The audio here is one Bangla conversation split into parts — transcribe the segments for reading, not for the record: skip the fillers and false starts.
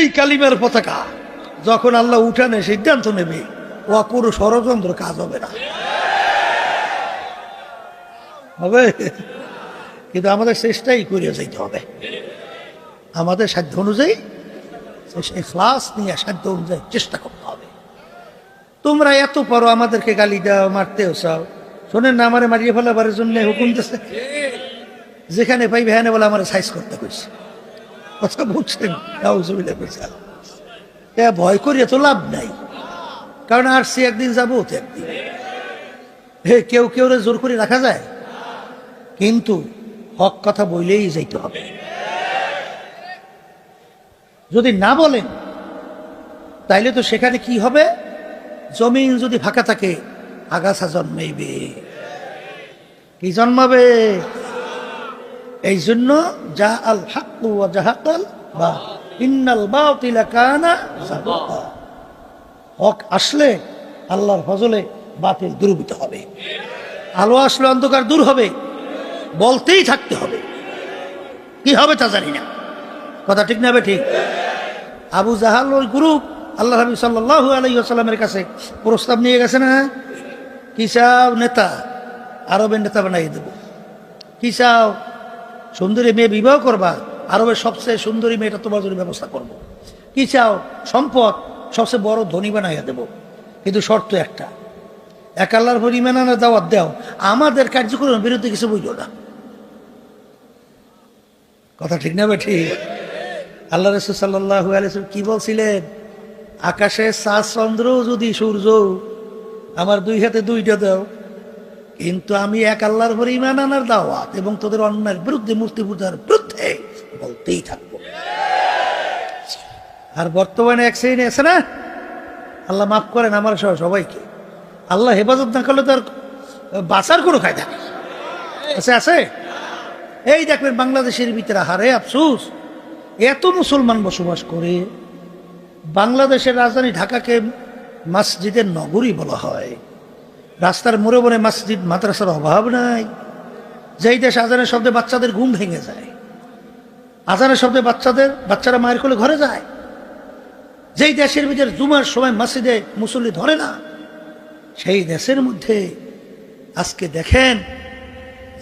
এই কালিমার পতাকা যখন আল্লাহ উঠানে সিদ্ধান্ত নেবে, ও কোনো ষড়যন্ত্র কাজ হবে না, হবে। কিন্তু আমাদের চেষ্টাই করিয়া যাইতে হবে, আমাদের সাধ্য অনুযায়ী ইখলাস নিয়ে সাধ্য অনুযায়ী চেষ্টা করতে হবে। তোমরা এত পারো আমাদেরকে গালি দাও, মারতেও চাও, শোনেন না আমারে মারিয়ে ফেলাবার জন্য হুকুম দিচ্ছে, যেখানে পাই ভ্যানে বলে আমার সাইজ করতে কইছে, কথা বুঝছেন? ভয় করিয়া তো লাভ নাই, কারণ আর সে একদিন যাবো তো একদিন। কেউ কেউ জোর করে রাখা যায়, কিন্তু হক কথা বইলেই যাইতে হবে। যদি না বলেন তাইলে তো সেখানে কি হবে, জমিন যদি ফাঁকা থাকে আগাছা জন্মাইবে। কি জন্মাবে? এই জন্য যা আল হাক্কু ওয়া জাহাকাল বা ইন্নাল বাতিলা কানা যাহুকা, হক আসলে আল্লাহর ফজলে বাতিল দূরীভূত হবে, আলো আসলে অন্ধকার দূর হবে, বলতেই থাকতে হবে। কি হবে তা জানি না, কথা ঠিক না বে ঠিক? আবু জাহাল ওই গ্রুপ আল্লাহ নবী সাল্লাল্লাহু আলাইহি ওয়াসাল্লামের কাছে প্রস্তাব নিয়ে গেছে না, কি চাও নেতা, আরবের নেতা বানাই দেব। কি চাও? সুন্দরী মেয়ে বিবাহ করবা, আরবের সবচেয়ে সুন্দরী মেয়েটা তোমার জন্য ব্যবস্থা করব। কি চাও? সম্পদ, সবচেয়ে বড় ধনী বানাইয়া দেব, কিন্তু শর্ত একটা, এক আল্লাহর পরিমাণে দাওয়াত দাও, আমাদের কার্যক্রমের বিরুদ্ধে কিছু বুঝলো না। কথা ঠিক না ঠিক? আল্লাহ রাসূল সাল্লাল্লাহু আলাইহি ওয়াসাল্লাম কি বলছিলেন? আকাশে চাঁদ চন্দ্র যদি সূর্য আমার দুই হাতে দুইটা দাও, কিন্তু আমি এক আল্লাহর পরিমাণ আনার দাওয়াত এবং তোদের অন্যায়ের বিরুদ্ধে, মূর্তি পূজার বিরুদ্ধে বলতেই থাকবো। আর বর্তমানে এক শ্রেণী আছে না, আল্লাহ মাফ করেন আমার সহ সবাইকে, আল্লাহ হেফাজত না করলে তার বাঁচার কোনো কায়দা আছে? আছে। এই দেখবেন বাংলাদেশের ভিতরে, হারে আফসোস, এত মুসলমান বসবাস করে, বাংলাদেশের রাজধানী ঢাকাকে মসজিদের নগরী বলা হয়, রাস্তার মোড়ে মোড়ে মসজিদ মাদ্রাসার অভাব নাই। যেই দেশ আজানের শব্দে বাচ্চাদের ঘুম ভেঙে যায়, আজানের শব্দে বাচ্চারা মায়ের কোলে ঘরে যায়, যেই দেশের ভিতরে জুমার সময় মসজিদে মুসল্লি ধরে না, সেই দেশের মধ্যে আজকে দেখেন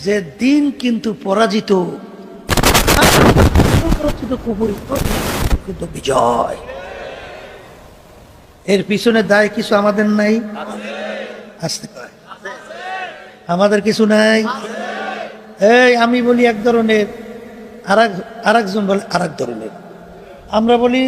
যে দিন কিন্তু পরাজিত, কিন্তু বিজয়। এর পিছনে দায় কিছু আমাদের নাই? আসতে আমাদের কিছু নাই? এই আমি বলি এক ধরনের, আর একজন বলে আর এক ধরনের। আমরা বলি